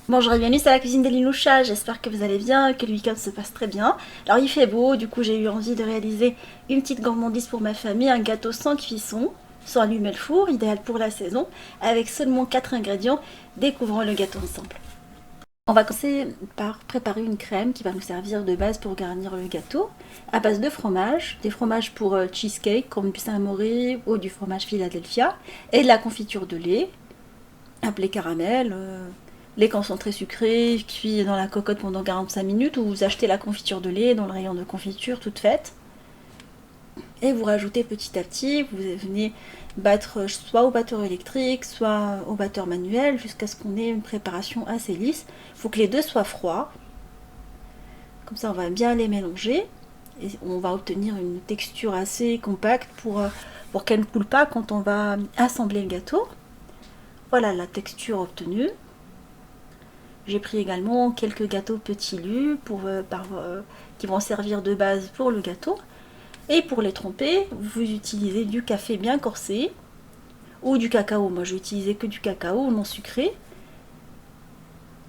Bonjour et bienvenue à la cuisine de Linoucha, j'espère que vous allez bien, que le week-end se passe très bien. Alors il fait beau, du coup j'ai eu envie de réaliser une petite gourmandise pour ma famille, un gâteau sans cuisson, sans allumer le four, idéal pour la saison, avec seulement 4 ingrédients, découvrons le gâteau ensemble. On va commencer par préparer une crème qui va nous servir de base pour garnir le gâteau, à base de fromage, des fromages pour cheesecake comme du Saint-Maurice ou du fromage Philadelphia, et de la confiture de lait, appelé caramel, lait concentré sucré, cuit dans la cocotte pendant 45 minutes, ou vous achetez la confiture de lait dans le rayon de confiture toute faite. Et vous rajoutez petit à petit, vous venez battre soit au batteur électrique, soit au batteur manuel, jusqu'à ce qu'on ait une préparation assez lisse. Il faut que les deux soient froids. Comme ça, on va bien les mélanger. Et on va obtenir une texture assez compacte pour qu'elle ne coule pas quand on va assembler le gâteau. Voilà la texture obtenue. J'ai pris également quelques gâteaux petits lus qui vont servir de base pour le gâteau. Et pour les tremper, vous utilisez du café bien corsé ou du cacao. Moi, j'ai utilisé que du cacao non sucré.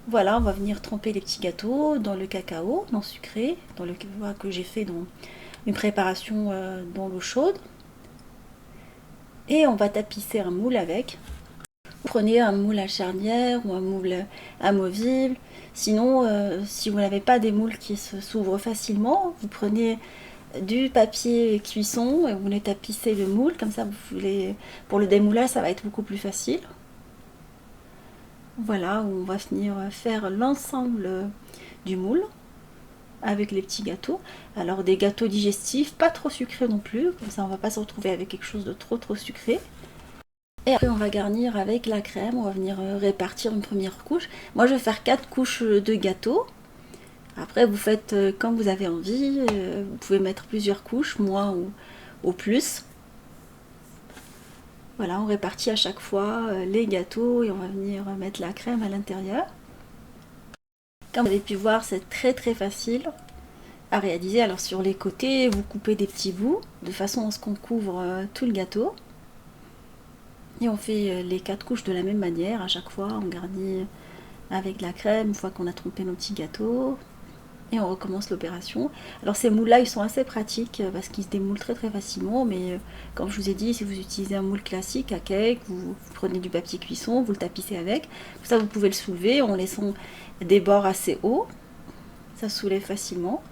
Voilà, on va venir tremper les petits gâteaux dans le cacao non sucré, que j'ai fait dans une préparation dans l'eau chaude. Et on va tapisser un moule avec. Vous prenez un moule à charnière ou un moule amovible. Sinon, si vous n'avez pas des moules qui s'ouvrent facilement, vous prenez du papier cuisson et vous les tapissez le moule. Comme ça, pour le démoulage, ça va être beaucoup plus facile. Voilà, on va venir faire l'ensemble du moule avec les petits gâteaux. Alors des gâteaux digestifs, pas trop sucrés non plus. Comme ça, on va pas se retrouver avec quelque chose de trop sucré. Et après, on va garnir avec la crème. On va venir répartir une première couche. Moi, je vais faire 4 couches de gâteau. Après, vous faites comme vous avez envie. Vous pouvez mettre plusieurs couches, moins ou plus. Voilà, on répartit à chaque fois les gâteaux et on va venir mettre la crème à l'intérieur. Comme vous avez pu voir, c'est très facile à réaliser. Alors sur les côtés, vous coupez des petits bouts de façon à ce qu'on couvre tout le gâteau. Et on fait les 4 couches de la même manière. À chaque fois, on garnit avec la crème une fois qu'on a trempé nos petits gâteaux. Et on recommence l'opération. Alors ces moules là ils sont assez pratiques parce qu'ils se démoulent très facilement, mais comme je vous ai dit, si vous utilisez un moule classique à cake, vous prenez du papier cuisson, vous le tapissez avec, comme ça vous pouvez le soulever en laissant des bords assez hauts, ça se soulève facilement.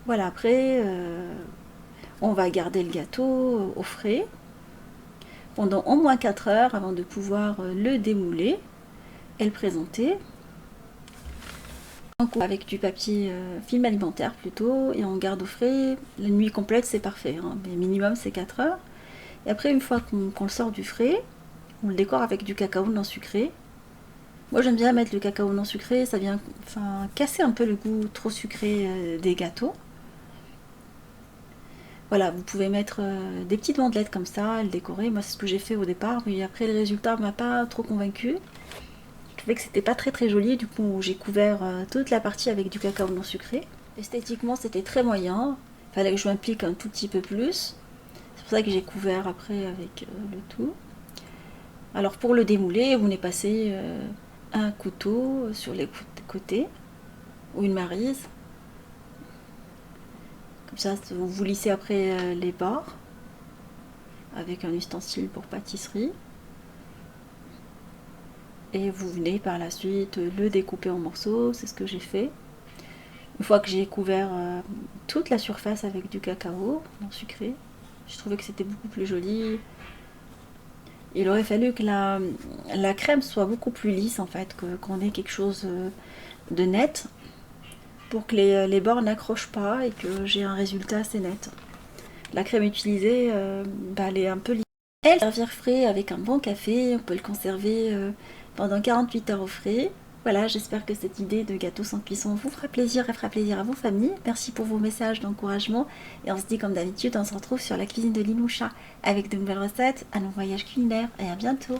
Voilà, après on va garder le gâteau au frais pendant au moins 4 heures avant de pouvoir le démouler et le présenter. Avec du papier film alimentaire plutôt, et on garde au frais. La nuit complète c'est parfait, hein, mais minimum c'est 4 heures. Et après, une fois qu'on le sort du frais, on le décore avec du cacao non sucré. Moi j'aime bien mettre le cacao non sucré, ça vient casser un peu le goût trop sucré des gâteaux. Voilà, vous pouvez mettre des petites bandelettes comme ça, le décorer. Moi c'est ce que j'ai fait au départ, mais après le résultat m'a pas trop convaincu. Je trouvais que c'était pas très joli, du coup j'ai couvert toute la partie avec du cacao non sucré. Esthétiquement c'était très moyen, il fallait que je m'implique un tout petit peu plus. C'est pour ça que j'ai couvert après avec le tout. Alors pour le démouler, vous venez passer un couteau sur les côtés ou une maryse. Comme ça vous lissez après les bords avec un ustensile pour pâtisserie. Et vous venez par la suite le découper en morceaux, c'est ce que j'ai fait. Une fois que j'ai couvert toute la surface avec du cacao non sucré, je trouvais que c'était beaucoup plus joli. Il aurait fallu que la crème soit beaucoup plus lisse en fait, qu'on ait quelque chose de net pour que les bords n'accrochent pas et que j'ai un résultat assez net. La crème utilisée, elle est un peu lisse. Et le servir frais avec un bon café, on peut le conserver pendant 48 heures au frais. Voilà, j'espère que cette idée de gâteau sans cuisson vous fera plaisir et fera plaisir à vos familles. Merci pour vos messages d'encouragement. Et on se dit comme d'habitude, on se retrouve sur la cuisine de Linoucha avec de nouvelles recettes, un long voyage culinaire et à bientôt.